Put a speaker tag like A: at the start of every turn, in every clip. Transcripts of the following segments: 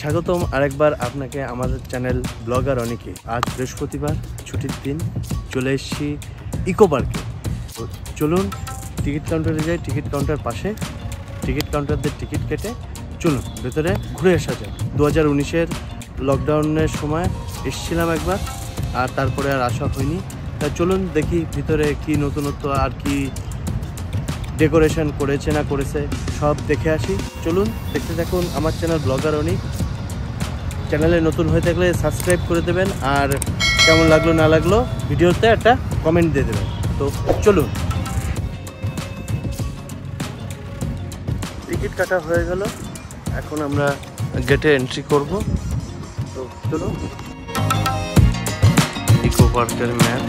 A: স্বাগতম আরেকবার আপনাকে আমাদের চ্যানেল ব্লগার অনেকে। আজ বৃহস্পতিবার, ছুটির দিন, চলে এসেছি ইকো পার্কে। তো চলুন টিকিট কাউন্টারে যাই। টিকিট কাউন্টার পাশে, টিকিট কাউন্টারদের টিকিট কেটে চলুন ভেতরে ঘুরে আসা যায়। 2019-এর লকডাউনের সময় এসেছিলাম একবার, আর তারপরে আর আসা হয়নি। তা চলুন দেখি ভিতরে কি নতুনত্ব আর কি ডেকোরেশন করেছে না করেছে সব দেখে আসি। চলুন দেখতে থাকুন আমার চ্যানেল ব্লগার অনিক। চ্যানেলে নতুন হয়ে থাকলে সাবস্ক্রাইব করে দেবেন, আর কেমন লাগলো না লাগলো ভিডিওতে একটা কমেন্ট দিয়ে দেবেন। তো চলুন, টিকিট কাটা হয়ে গেল, এখন আমরা গেটে এন্ট্রি করব। তো চলুন, ইকো পার্কের ম্যাপ।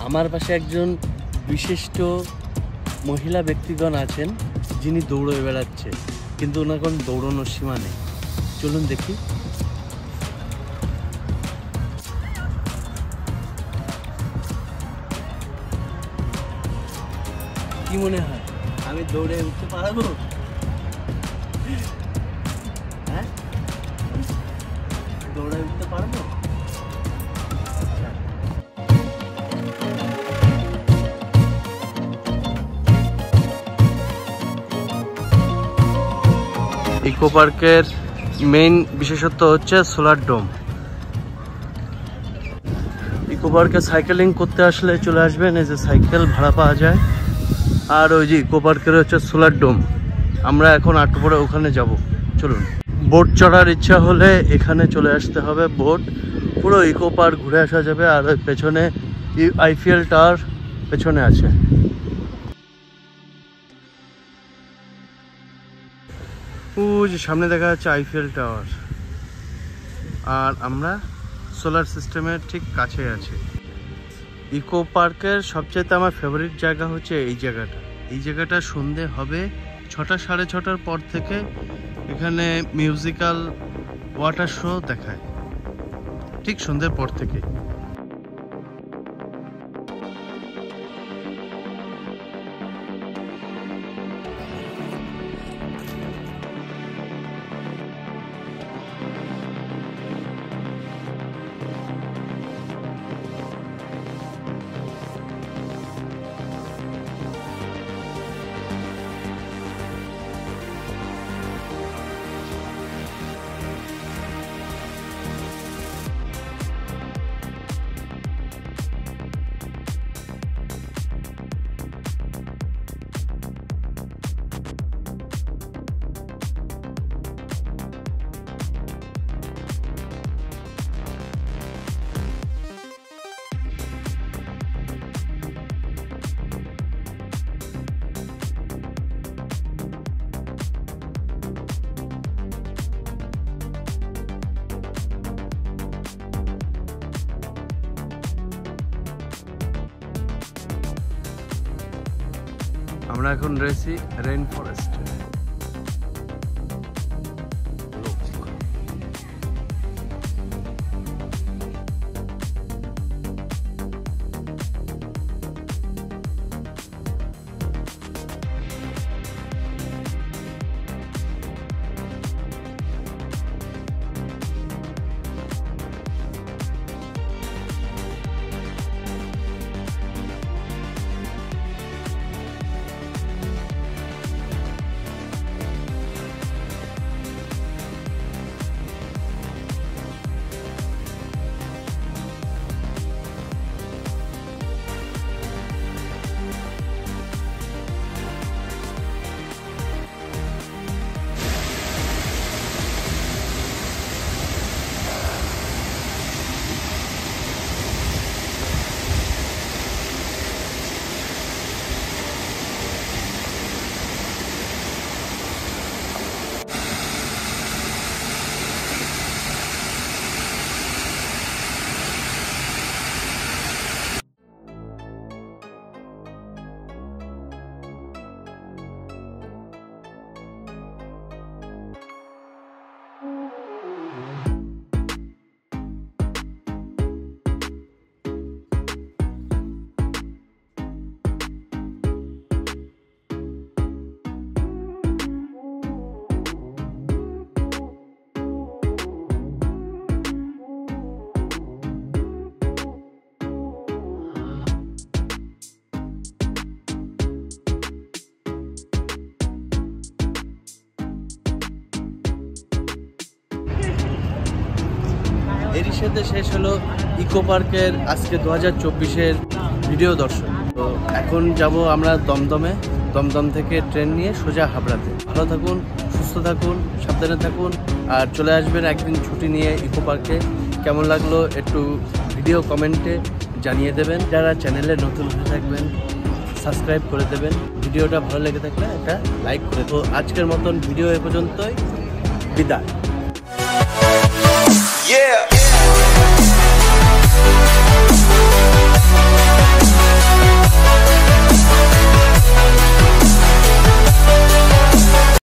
A: আমার পাশে একজন বিশিষ্ট মহিলা ব্যক্তিগণ আছেন, যিনি দৌড়ে বেড়াচ্ছে, কিন্তু ওনার কোনো দৌড়ানোর সীমা নেই। চলুন দেখি। কি মনে হয়, আমি দৌড়ে উঠতে পারবো? হ্যাঁ, দৌড়ে উঠতে পারবো? ইকো পার্কের মেইন বিশেষত্ব হচ্ছে সোলার ডোম। ইকো পার্কে সাইকেলিং করতে আসলে চলে আসবেন, এই যে সাইকেল ভাড়া পাওয়া যায়। আর ওই যে ইকো পার্কের হচ্ছে সোলার ডোম। আমরা এখন একটু পরে ওখানে যাব। চলুন, বোট চড়ার ইচ্ছা হলে এখানে চলে আসতে হবে। বোট পুরো ইকো পার্ক ঘুরে আসা যাবে। আর ওই পেছনে আইফেল টাওয়ার পেছনে আছে। যে সামনে দেখা যাচ্ছে আইফেল টাওয়ার, আর আমরা সোলার সিস্টেমের ঠিক কাছে আছি। ইকো পার্কের সবচেয়ে আমার ফেভারিট জায়গা হচ্ছে এই জায়গাটা। এই জায়গাটা সন্ধে হবে 6টা সাড়ে 6টার পর থেকে এখানে মিউজিক্যাল ওয়াটার শো দেখায়, ঠিক সন্ধ্যের পর থেকে। আমরা এখন রয়েছি রেইন ফরেস্টে। এরই সাথে শেষ হলো ইকো পার্কের আজকে 2024-এর ভিডিও দর্শন। তো এখন যাব আমরা দমদম থেকে ট্রেন নিয়ে সোজা হাবড়াতে। ভালো থাকুন, সুস্থ থাকুন, সাবধানে থাকুন, আর চলে আসবেন একদিন ছুটি নিয়ে ইকো পার্কে। কেমন লাগলো একটু ভিডিও কমেন্টে জানিয়ে দেবেন। যারা চ্যানেলে নতুন হয়ে থাকবেন সাবস্ক্রাইব করে দেবেন। ভিডিওটা ভালো লেগে থাকলে একটা লাইক করে। তো আজকের মতন ভিডিও এ পর্যন্তই, বিদায়।